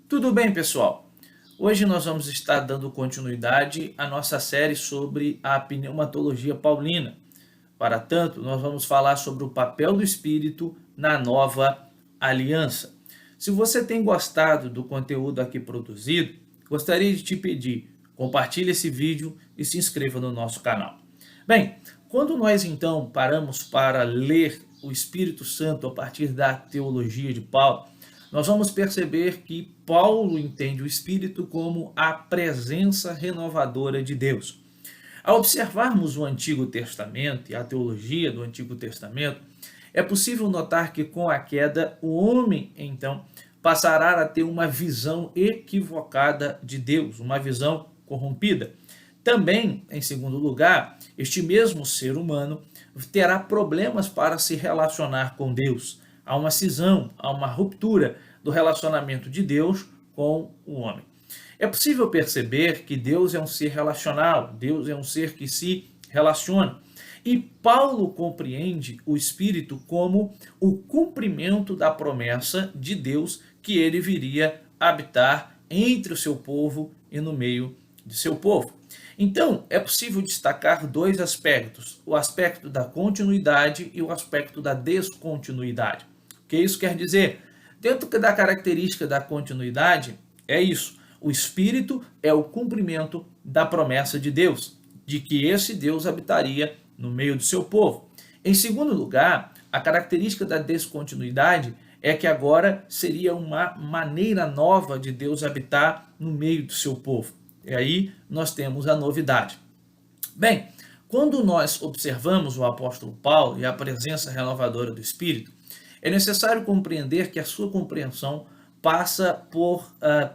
Tudo bem, pessoal? Hoje nós vamos estar dando continuidade à nossa série sobre a pneumatologia paulina. Para tanto, nós vamos falar sobre o papel do Espírito na nova aliança. Se você tem gostado do conteúdo aqui produzido, gostaria de te pedir, compartilhe esse vídeo e se inscreva no nosso canal. Bem, quando nós então paramos para ler o Espírito Santo a partir da teologia de Paulo, nós vamos perceber que Paulo entende o Espírito como a presença renovadora de Deus. Ao observarmos o Antigo Testamento e a teologia do Antigo Testamento, é possível notar que com a queda, o homem, então, passará a ter uma visão equivocada de Deus, uma visão corrompida. Também, em segundo lugar, este mesmo ser humano terá problemas para se relacionar com Deus. Há uma cisão, há uma ruptura do relacionamento de Deus com o homem. É possível perceber que Deus é um ser relacional, Deus é um ser que se relaciona. E Paulo compreende o Espírito como o cumprimento da promessa de Deus que ele viria habitar entre o seu povo e no meio de seu povo. Então, é possível destacar dois aspectos: o aspecto da continuidade e o aspecto da descontinuidade. O que isso quer dizer? Dentro da característica da continuidade, é isso. O Espírito é o cumprimento da promessa de Deus, de que esse Deus habitaria no meio do seu povo. Em segundo lugar, a característica da descontinuidade é que agora seria uma maneira nova de Deus habitar no meio do seu povo. E aí nós temos a novidade. Bem, quando nós observamos o apóstolo Paulo e a presença renovadora do Espírito, é necessário compreender que a sua compreensão passa por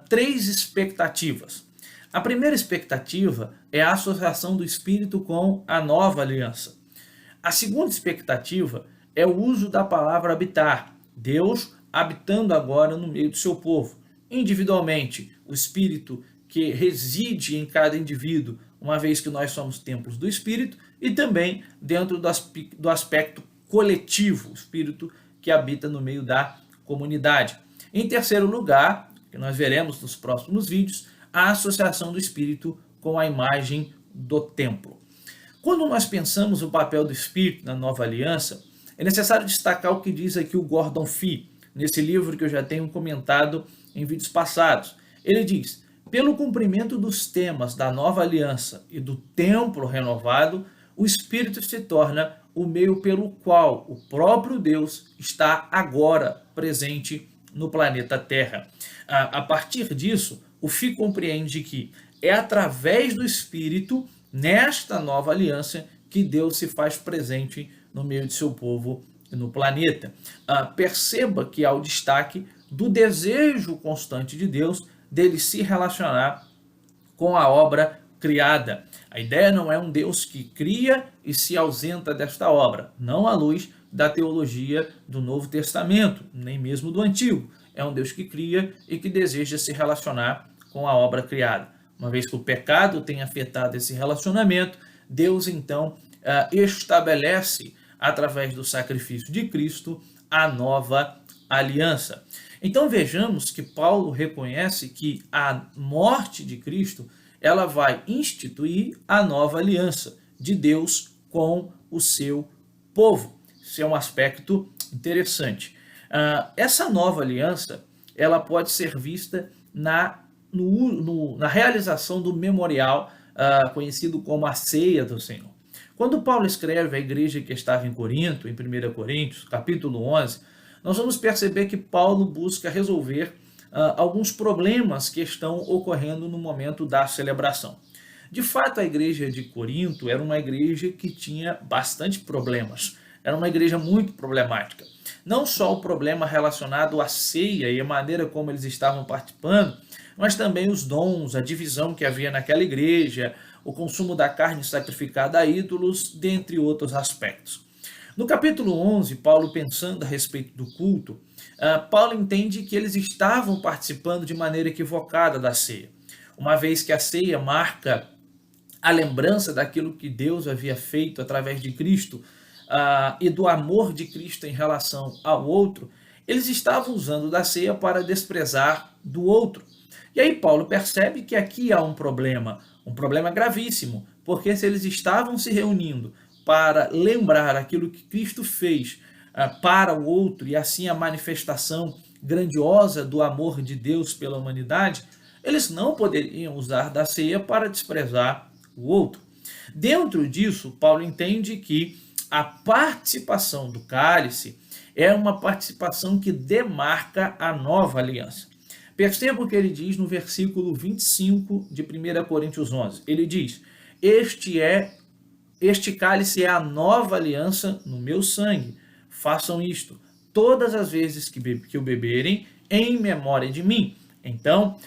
três expectativas. A primeira expectativa é a associação do Espírito com a nova aliança. A segunda expectativa é o uso da palavra habitar, Deus habitando agora no meio do seu povo. Individualmente, o Espírito que reside em cada indivíduo, uma vez que nós somos templos do Espírito, e também dentro do aspecto coletivo, o Espírito que habita no meio da comunidade. Em terceiro lugar, que nós veremos nos próximos vídeos, a associação do Espírito com a imagem do templo. Quando nós pensamos o papel do Espírito na nova aliança, é necessário destacar o que diz aqui o Gordon Fee, nesse livro que eu já tenho comentado em vídeos passados. Ele diz: pelo cumprimento dos temas da nova aliança e do templo renovado, o Espírito se torna o meio pelo qual o próprio Deus está agora presente no planeta Terra. A partir disso, o Fee compreende que é através do Espírito, nesta nova aliança, que Deus se faz presente no meio de seu povo e no planeta. Perceba que há o destaque do desejo constante de Deus dele se relacionar com a obra criada. A ideia não é um Deus que cria e se ausenta desta obra, não à luz da teologia do Novo Testamento, nem mesmo do Antigo. É um Deus que cria e que deseja se relacionar com a obra criada. Uma vez que o pecado tem afetado esse relacionamento, Deus então estabelece, através do sacrifício de Cristo, a nova aliança. Então vejamos que Paulo reconhece que a morte de Cristo ela vai instituir a nova aliança de Deus com o seu povo. Isso é um aspecto interessante. Essa nova aliança ela pode ser vista na realização do memorial conhecido como a Ceia do Senhor. Quando Paulo escreve à igreja que estava em Corinto, em 1 Coríntios, capítulo 11, nós vamos perceber que Paulo busca resolver alguns problemas que estão ocorrendo no momento da celebração. De fato, a igreja de Corinto era uma igreja que tinha bastante problemas. Era uma igreja muito problemática. Não só o problema relacionado à ceia e a maneira como eles estavam participando, mas também os dons, a divisão que havia naquela igreja, o consumo da carne sacrificada a ídolos, dentre outros aspectos. No capítulo 11, Paulo pensando a respeito do culto, Paulo entende que eles estavam participando de maneira equivocada da ceia. Uma vez que a ceia marca a lembrança daquilo que Deus havia feito através de Cristo e do amor de Cristo em relação ao outro, eles estavam usando da ceia para desprezar do outro. E aí Paulo percebe que aqui há um problema gravíssimo, porque se eles estavam se reunindo para lembrar aquilo que Cristo fez para o outro e assim a manifestação grandiosa do amor de Deus pela humanidade, eles não poderiam usar da ceia para desprezar o outro. Dentro disso, Paulo entende que a participação do cálice é uma participação que demarca a nova aliança. Perceba o que ele diz no versículo 25 de 1 Coríntios 11. Ele diz: Este cálice é a nova aliança no meu sangue. Façam isto todas as vezes que o beberem em memória de mim. Então,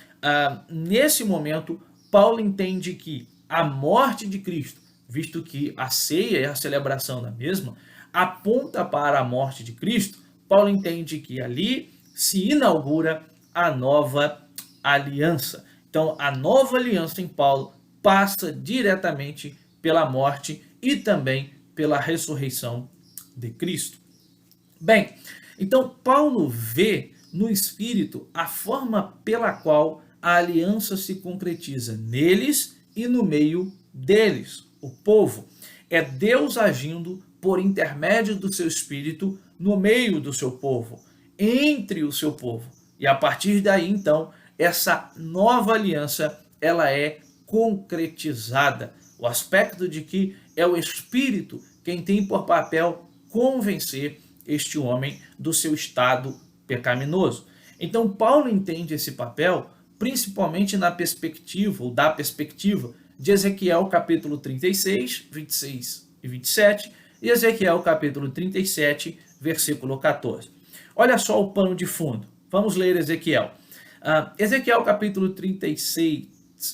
nesse momento, Paulo entende que a morte de Cristo, visto que a ceia e a celebração da mesma aponta para a morte de Cristo, Paulo entende que ali se inaugura a nova aliança. Então, a nova aliança em Paulo passa diretamente pela morte e também pela ressurreição de Cristo. Bem, então Paulo vê no Espírito a forma pela qual a aliança se concretiza neles e no meio deles, o povo. É Deus agindo por intermédio do seu Espírito no meio do seu povo, entre o seu povo. E a partir daí, então, essa nova aliança, ela é concretizada. O aspecto de que é o Espírito quem tem por papel convencer este homem do seu estado pecaminoso. Então, Paulo entende esse papel principalmente na perspectiva, ou da perspectiva, de Ezequiel capítulo 36, 26 e 27, e Ezequiel capítulo 37, versículo 14. Olha só o pano de fundo. Vamos ler Ezequiel. Ezequiel capítulo 36,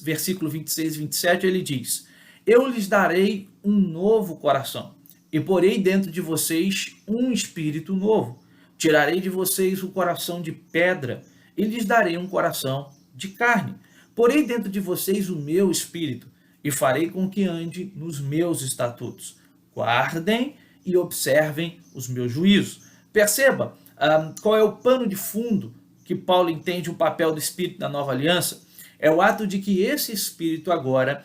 versículo 26 e 27, ele diz: Eu lhes darei um novo coração, e porei dentro de vocês um espírito novo. Tirarei de vocês o coração de pedra, e lhes darei um coração de carne. Porei dentro de vocês o meu espírito, e farei com que ande nos meus estatutos. Guardem e observem os meus juízos. Perceba qual é o pano de fundo que Paulo entende o papel do Espírito da nova aliança. É o ato de que esse Espírito agora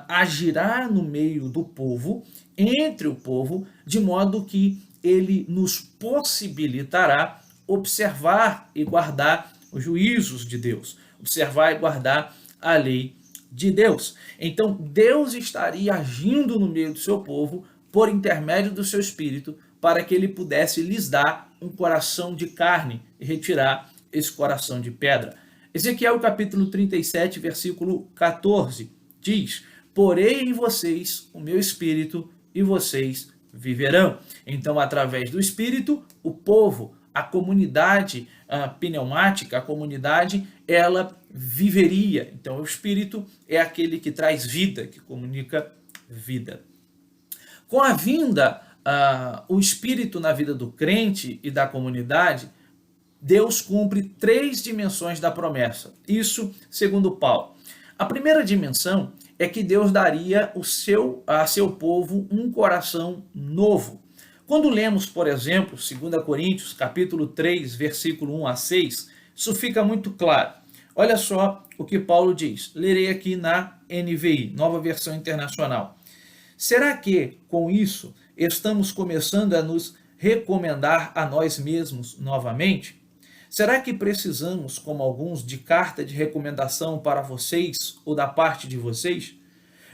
agirá no meio do povo, entre o povo, de modo que ele nos possibilitará observar e guardar os juízos de Deus, observar e guardar a lei de Deus. Então, Deus estaria agindo no meio do seu povo por intermédio do seu Espírito, para que ele pudesse lhes dar um coração de carne e retirar esse coração de pedra. Ezequiel capítulo 37, versículo 14, diz: Porei em vocês o meu Espírito e vocês viverão. Então, através do Espírito, o povo, a comunidade pneumática, a comunidade, ela viveria. Então, o Espírito é aquele que traz vida, que comunica vida. Com a vinda, o Espírito na vida do crente e da comunidade, Deus cumpre 3 dimensões da promessa. Isso segundo Paulo. A primeira dimensão é que Deus daria a seu povo um coração novo. Quando lemos, por exemplo, 2 Coríntios, capítulo 3, versículo 1 a 6, isso fica muito claro. Olha só o que Paulo diz. Lerei aqui na NVI, Nova Versão Internacional. Será que, com isso, estamos começando a nos recomendar a nós mesmos novamente? Será que precisamos, como alguns, de carta de recomendação para vocês ou da parte de vocês?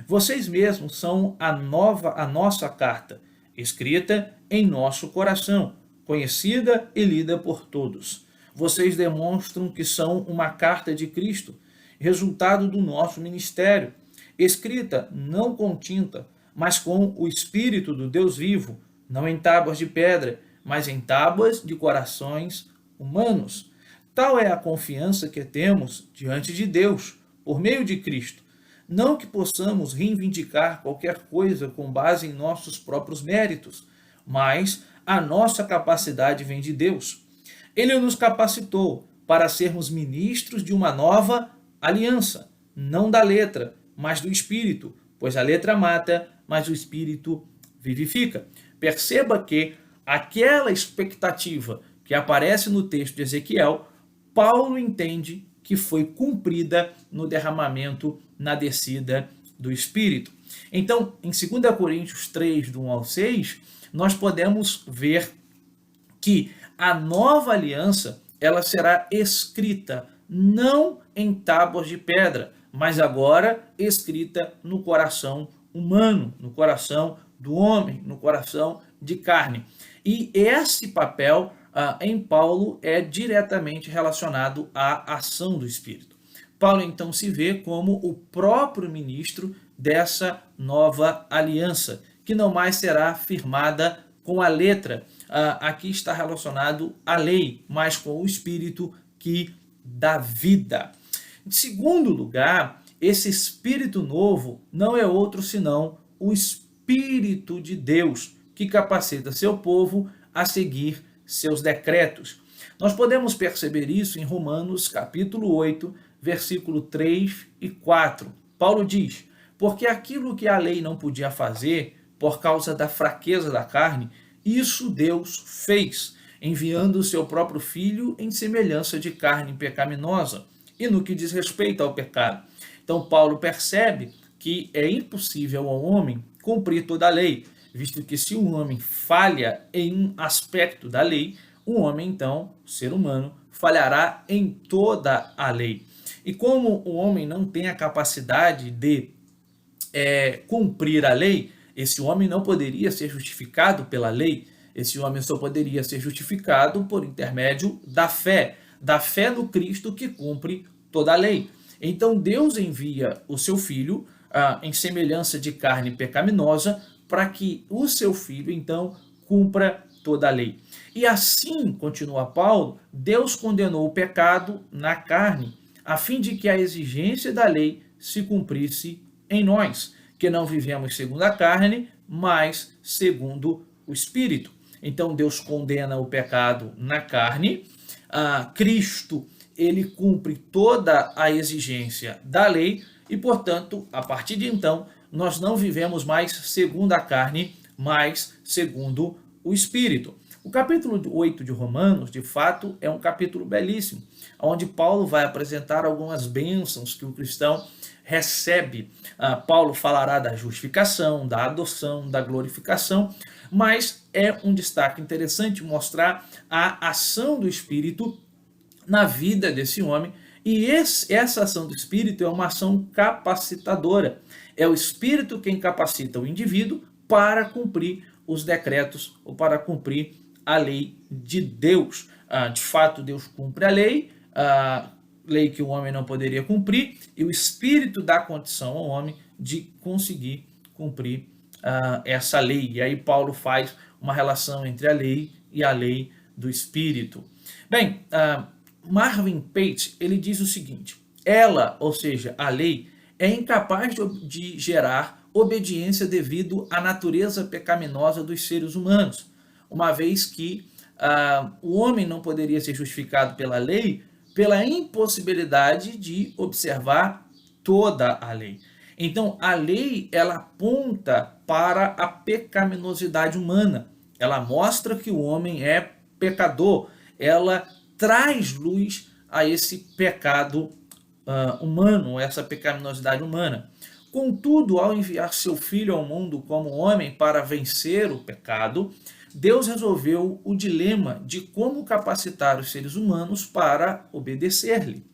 Vocês mesmos são a nossa carta, escrita em nosso coração, conhecida e lida por todos. Vocês demonstram que são uma carta de Cristo, resultado do nosso ministério, escrita não com tinta, mas com o Espírito do Deus vivo, não em tábuas de pedra, mas em tábuas de corações humanos. Tal é a confiança que temos diante de Deus, por meio de Cristo. Não que possamos reivindicar qualquer coisa com base em nossos próprios méritos, mas a nossa capacidade vem de Deus. Ele nos capacitou para sermos ministros de uma nova aliança, não da letra, mas do Espírito, pois a letra mata, mas o Espírito vivifica. Perceba que aquela expectativa que aparece no texto de Ezequiel, Paulo entende que foi cumprida no derramamento, na descida do Espírito. Então, em 2 Coríntios 3, do 1 ao 6, nós podemos ver que a nova aliança ela será escrita não em tábuas de pedra, mas agora escrita no coração humano, no coração do homem, no coração de carne. E esse papel em Paulo é diretamente relacionado à ação do Espírito. Paulo então se vê como o próprio ministro dessa nova aliança, que não mais será firmada com a letra. Aqui está relacionado à lei, mas com o Espírito que dá vida. Em segundo lugar, esse Espírito novo não é outro senão o Espírito de Deus, que capacita seu povo a seguir seus decretos. Nós podemos perceber isso em Romanos capítulo 8, versículo 3 e 4. Paulo diz: porque aquilo que a lei não podia fazer, por causa da fraqueza da carne, isso Deus fez, enviando o seu próprio Filho em semelhança de carne pecaminosa, e no que diz respeito ao pecado. Então Paulo percebe que é impossível ao homem cumprir toda a lei, visto que se um homem falha em um aspecto da lei, o homem então, o ser humano, falhará em toda a lei. E como o homem não tem a capacidade de cumprir a lei, esse homem não poderia ser justificado pela lei, esse homem só poderia ser justificado por intermédio da fé no Cristo que cumpre toda a lei. Então Deus envia o seu Filho em semelhança de carne pecaminosa para que o seu Filho então cumpra toda a lei. E assim, continua Paulo, Deus condenou o pecado na carne, a fim de que a exigência da lei se cumprisse em nós, que não vivemos segundo a carne, mas segundo o Espírito. Então Deus condena o pecado na carne, Cristo ele cumpre toda a exigência da lei e, portanto, a partir de então, nós não vivemos mais segundo a carne, mas segundo o Espírito. O capítulo 8 de Romanos, de fato, é um capítulo belíssimo, onde Paulo vai apresentar algumas bênçãos que o cristão recebe. Paulo falará da justificação, da adoção, da glorificação, mas é um destaque interessante mostrar a ação do Espírito na vida desse homem, e essa ação do Espírito é uma ação capacitadora. É o Espírito quem capacita o indivíduo para cumprir os decretos ou para cumprir a lei de Deus. De fato, Deus cumpre a lei que o homem não poderia cumprir, e o Espírito dá condição ao homem de conseguir cumprir essa lei. E aí Paulo faz uma relação entre a lei e a lei do Espírito. Bem, Marvin Pate, ele diz o seguinte: ela, ou seja, a lei, é incapaz de gerar obediência devido à natureza pecaminosa dos seres humanos, uma vez que o homem não poderia ser justificado pela lei pela impossibilidade de observar toda a lei. Então, a lei, ela aponta para a pecaminosidade humana. Ela mostra que o homem é pecador. Ela traz luz a esse pecado humano, essa pecaminosidade humana. Contudo, ao enviar seu Filho ao mundo como homem para vencer o pecado, Deus resolveu o dilema de como capacitar os seres humanos para obedecer-lhe.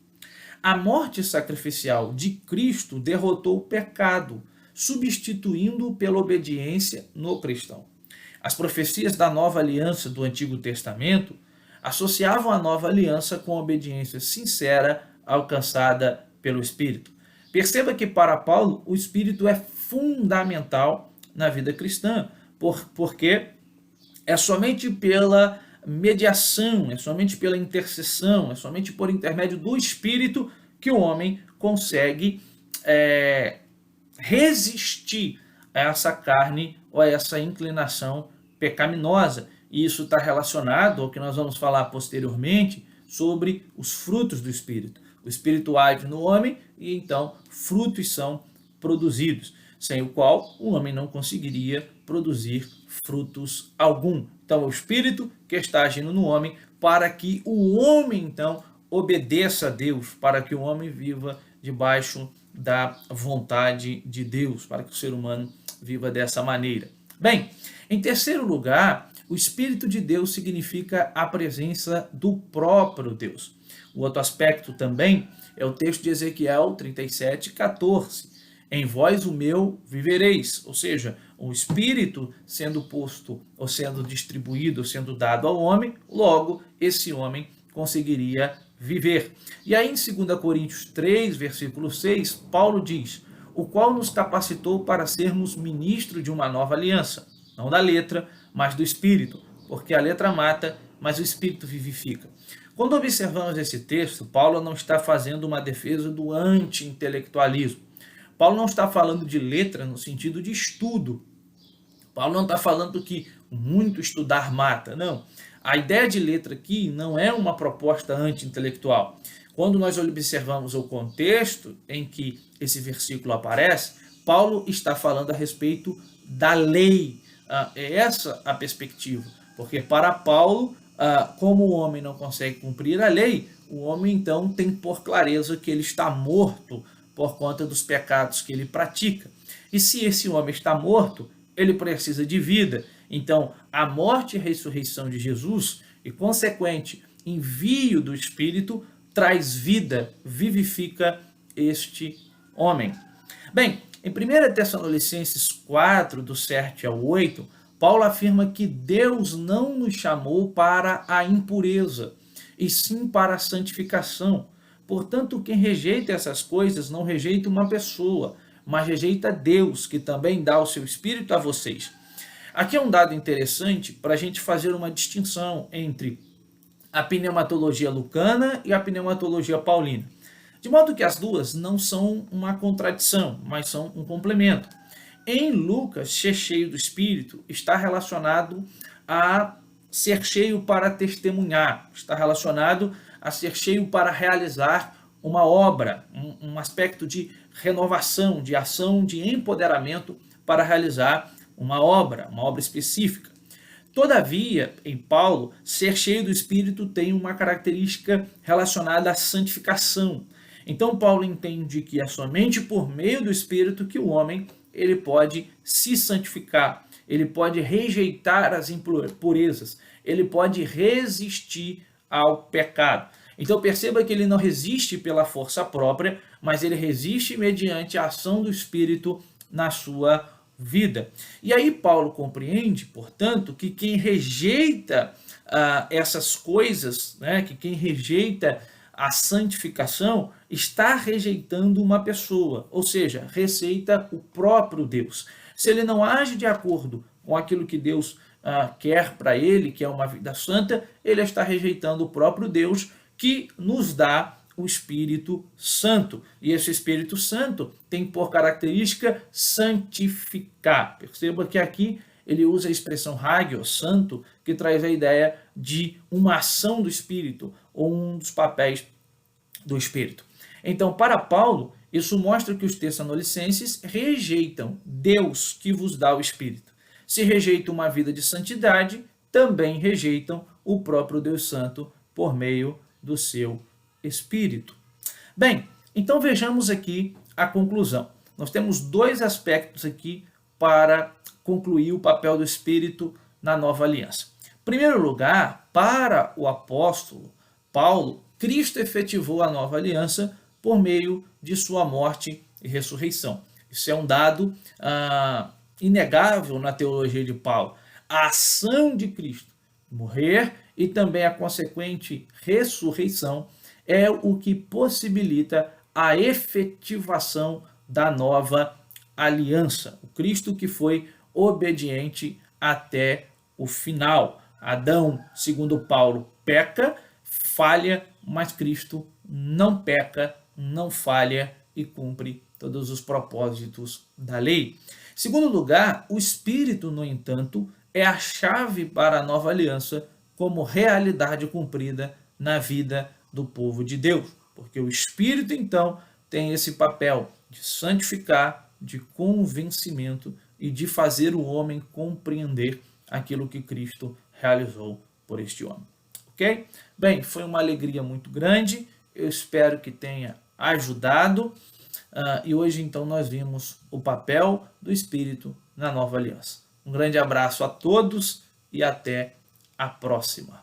A morte sacrificial de Cristo derrotou o pecado, substituindo-o pela obediência no cristão. As profecias da nova aliança do Antigo Testamento associavam a nova aliança com a obediência sincera alcançada pelo Espírito. Perceba que para Paulo o Espírito é fundamental na vida cristã, porque é somente pela mediação, é somente pela intercessão, é somente por intermédio do Espírito que o homem consegue resistir a essa carne ou a essa inclinação pecaminosa. E isso está relacionado ao que nós vamos falar posteriormente sobre os frutos do Espírito. O Espírito age no homem e então frutos são produzidos, sem o qual o homem não conseguiria produzir frutos algum. Então, é o Espírito que está agindo no homem para que o homem, então, obedeça a Deus, para que o homem viva debaixo da vontade de Deus, para que o ser humano viva dessa maneira. Bem, em terceiro lugar, o Espírito de Deus significa a presença do próprio Deus. O outro aspecto também é o texto de Ezequiel 37:14. Em vós o meu vivereis, ou seja, o Espírito sendo posto, ou sendo distribuído, ou sendo dado ao homem, logo esse homem conseguiria viver. E aí em 2 Coríntios 3, versículo 6, Paulo diz: o qual nos capacitou para sermos ministros de uma nova aliança, não da letra, mas do Espírito, porque a letra mata, mas o Espírito vivifica. Quando observamos esse texto, Paulo não está fazendo uma defesa do anti-intelectualismo. Paulo não está falando de letra no sentido de estudo. Paulo não está falando que muito estudar mata, não. A ideia de letra aqui não é uma proposta anti-intelectual. Quando nós observamos o contexto em que esse versículo aparece, Paulo está falando a respeito da lei. É essa a perspectiva. Porque para Paulo, como o homem não consegue cumprir a lei, o homem então tem por clareza que ele está morto por conta dos pecados que ele pratica. E se esse homem está morto, ele precisa de vida. Então, a morte e a ressurreição de Jesus e consequente envio do Espírito traz vida, vivifica este homem. Bem, em 1 Tessalonicenses 4, do 7 ao 8, Paulo afirma que Deus não nos chamou para a impureza, e sim para a santificação. Portanto, quem rejeita essas coisas não rejeita uma pessoa, mas rejeita Deus, que também dá o seu Espírito a vocês. Aqui é um dado interessante para a gente fazer uma distinção entre a pneumatologia lucana e a pneumatologia paulina. De modo que as duas não são uma contradição, mas são um complemento. Em Lucas, ser cheio do Espírito está relacionado a ser cheio para testemunhar, está relacionado a ser cheio para realizar uma obra, um aspecto de renovação, de ação, de empoderamento para realizar uma obra específica. Todavia, em Paulo, ser cheio do Espírito tem uma característica relacionada à santificação. Então, Paulo entende que é somente por meio do Espírito que o homem ele pode se santificar, ele pode rejeitar as impurezas, ele pode resistir ao pecado. Então perceba que ele não resiste pela força própria, mas ele resiste mediante a ação do Espírito na sua vida. E aí Paulo compreende, portanto, que quem rejeita essas coisas, né, que quem rejeita a santificação, está rejeitando uma pessoa, ou seja, rejeita o próprio Deus. Se ele não age de acordo com aquilo que Deus quer para ele, que é uma vida santa, ele está rejeitando o próprio Deus, que nos dá o Espírito Santo. E esse Espírito Santo tem por característica santificar. Perceba que aqui ele usa a expressão hagio, santo, que traz a ideia de uma ação do Espírito, ou um dos papéis do Espírito. Então, para Paulo, isso mostra que os tessalonicenses rejeitam Deus que vos dá o Espírito. Se rejeitam uma vida de santidade, também rejeitam o próprio Deus Santo por meio do seu Espírito. Bem, então vejamos aqui a conclusão. Nós temos dois aspectos aqui para concluir o papel do Espírito na nova aliança. Em primeiro lugar, para o apóstolo Paulo, Cristo efetivou a nova aliança por meio de sua morte e ressurreição. Isso é um dado inegável na teologia de Paulo. A ação de Cristo, morrer e também a consequente ressurreição, é o que possibilita a efetivação da nova aliança. O Cristo que foi obediente até o final. Adão, segundo Paulo, peca, falha, mas Cristo não peca, não falha e cumpre todos os propósitos da lei. Em segundo lugar, o Espírito, no entanto, é a chave para a nova aliança como realidade cumprida na vida do povo de Deus. Porque o Espírito, então, tem esse papel de santificar, de convencimento e de fazer o homem compreender aquilo que Cristo realizou por este homem. ok? Bem, foi uma alegria muito grande, eu espero que tenha ajudado, e hoje então nós vimos o papel do Espírito na nova aliança. Um grande abraço a todos e até a próxima.